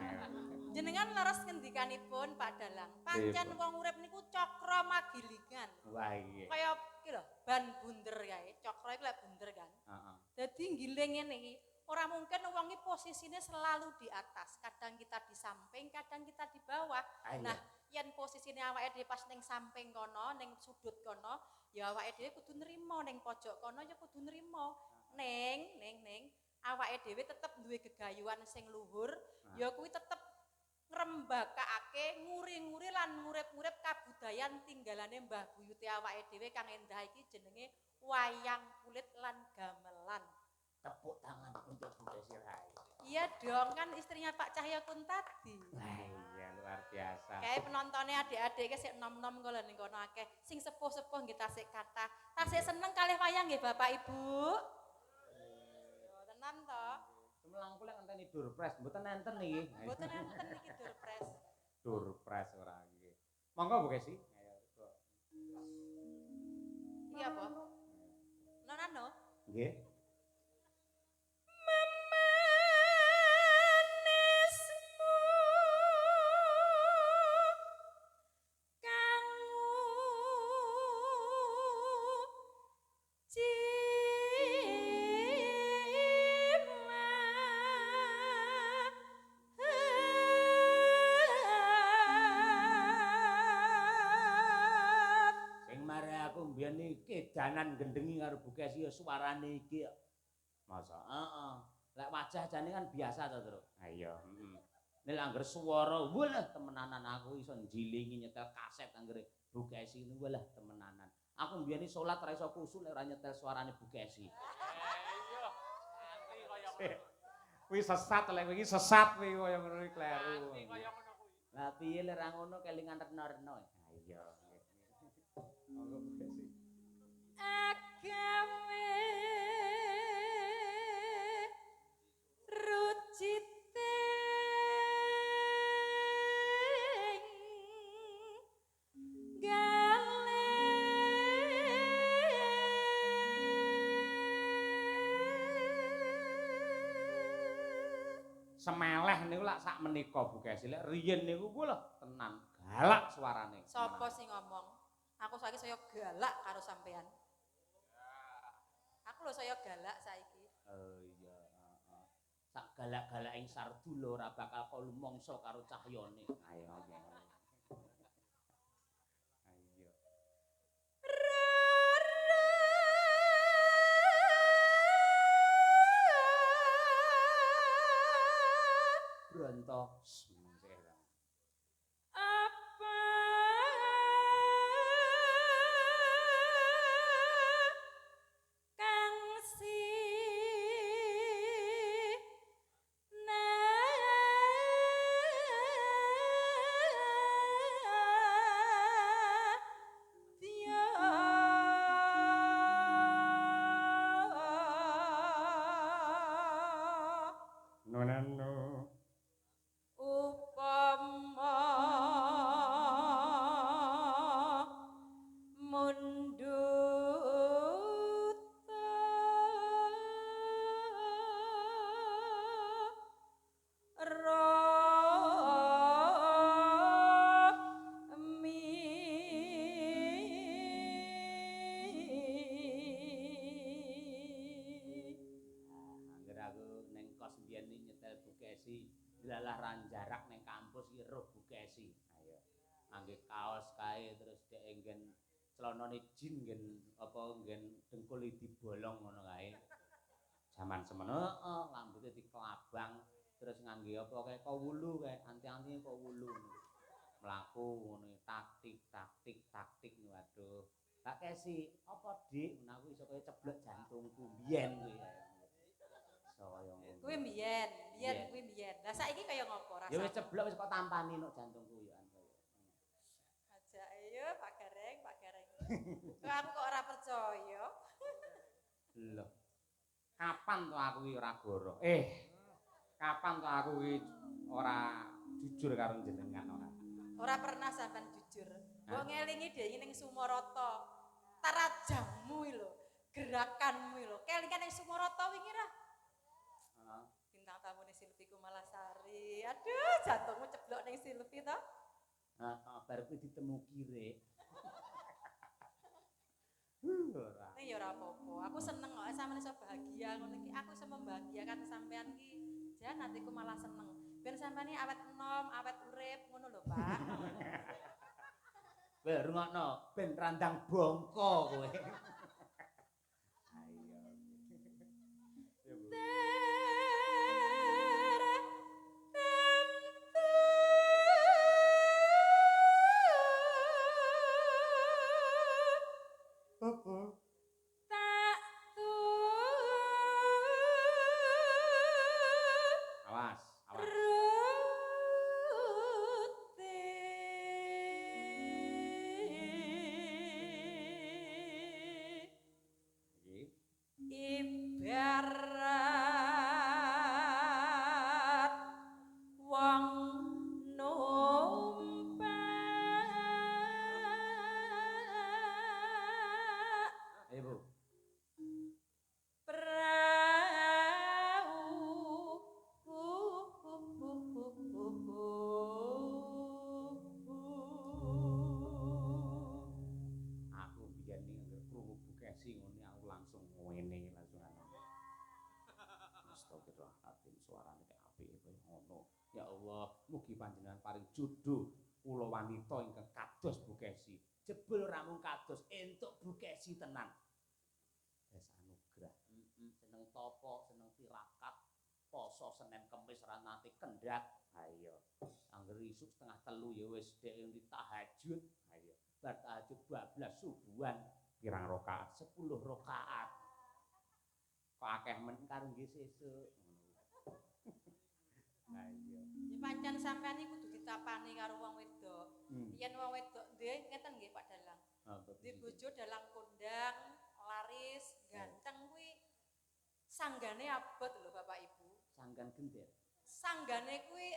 Jenengan leres ngendikanipun Pak Dalang. Pancen wong urip niku cakra magilingan. Wah iya. Kaya iki lho, ban bunder kae. Cakra iku lek bunder kan. Heeh. Dadi giling ngene iki, ora mungkin wong iki posisine selalu di atas. Kadang kita di samping, kadang kita di bawah. Nah, yen posisine awake dhewe pas ning samping kono, ning sudut kono, ya awake dhewe kudu nrimo, ning pojok kono ya kudu nrimo. Ning awake dhewe tetep duwe gegayuhan sing luhur, ya kuwi tetep ngrembakake nguri-nguri lan ngurip-ngurip kabudayan tinggalane Mbah Buyute awake dhewe kang endah iki jenenge wayang kulit lan gamelan. Tepuk tangan untuk Bukesi Rai. Iya dong, kan istrinya Pak Cahya Kun tadi. Wah iya luar biasa. Kayak penontonnya adik-adik sik nom-nom kok ning kono akeh. Sing sepuh-sepuh nggih tasik kata. Tasik seneng kalih wayang nggih Bapak Ibu. Tenan to? Semelang kula ngenteni durpres, mboten enten niki. Mboten enten iki durpres. Durpres ora iki. Monggo Bukesi. Iya apa? Nonano? Nggih. Danan gendengi karo Bukesi ya suarane iki ya. Masa? Heeh. Lek wajah jane kan biasa to, Tru. Ha iya, Nek angger swara, walah temenanan aku iso njilingi nyetel kaset anggere Bukesi niku walah temenanan. Aku mbiyene salat ora iso khusyuk nek ora nyetel suarane Bukesi. Iya. Antri kaya kuwi sesat lek iki sesat kuwi kaya ngono iki kleru. Antri kaya ngono kuwi. Lah piye lek ora ngono kelingan reno-reno. Ha iya. Monggo Bukesi. Agawe rucite gale semeleh niku lak sak menika Bukesi lek riyen niku ku lho tenan galak suarane. Sopo sing ngomong? Aku saiki saya galak karo sampean. Aku lho saya galak saiki. Oh iya, sak galak-galak ing Sardula ora bakal kalumangsa karo cahyane. Ayo. Ayo. Bronto. Nonano. Upama mundut Angger aku ning kos mbiyen nyetel Bukesi, dilalah ranjarak ning kampus iki roh Bukesi. Ayo. Ngangge kaos kae terus dhek nggen celanane jin nggen apa nggen dengkul dibolong ngono kae. Zaman semono heeh, rambutnya dikelabang terus ngangge apa kae kawulu kae, anti-anti kawulu. Mlaku ngono taktik waduh. Tak kesi, apa Dik? Menaku iso kaya ceblok jantungku mbiyen kuwi. Saya ngono. kuwi mbiyen kuwi mbiyen. Lah saiki kaya ngopo rasane? Ya wis ceblok wis kok tampani nok jantungku ya. Ajake yo Pak Gareng. Kamu kok ora percaya? Lho. Kapan to aku iki ora goro? Kapan to aku iki ora jujur karo jenengan ora? Ora pernah sampean jujur. Mbok ngelingi dhewe ning Sumarata. Tarajammu iki lho, gerakanmu iki lho. Kelingan ning Sumarata wingi ra? Heeh. Bintang tamune Silvi Kumalasari. Aduh, jantungmu ceblok ning Silvi to. Bar kuwi ditemu kirek. Ora. Ya ora apa-apa. Aku seneng kok sampeyan iso bahagia ngono iki. Aku iso membahagiakan sampean iki. Jan atiku malah seneng. Ben sampean iki awet enom, awet urip ngono lho, Pak. Kowe rungokno ben randang bongko kowe. Awas, awas. Ibarat wong numpak Ayo, Bu. Aku biyen ning anggere krungu Bukesi ngene aku langsung ngene langsung anu. Astagfirullahaladzim suarane kayak apike kaya ngono. Ya Allah, mugi panjenengan paring jodoh kula wanita ingkang kados Bukesi. Jebul ora mung kados entuk Bukesi tenan. Wis anugrah. Seneng topo, seneng tirakat, poso Senin Kamis ra nate kendhat. Ayo. Anggere isuk setengah telu ya wis dhek ngendi tahajud. Ayo. Bar tahajud 12 subuhan pirang rakaat? 10 rakaat. Kok akeh men karo nggih sesuk. Ayo. Ya pancen sampean iki kudu ditapani karo wong wedok. Yen wong wedok nggih ngeten nggih Pak Dalang. Di bojo dalang kondang, laris, ganteng kuwi sanggane abot lho Bapak Ibu. Sanggan gender. Sanggane kuwi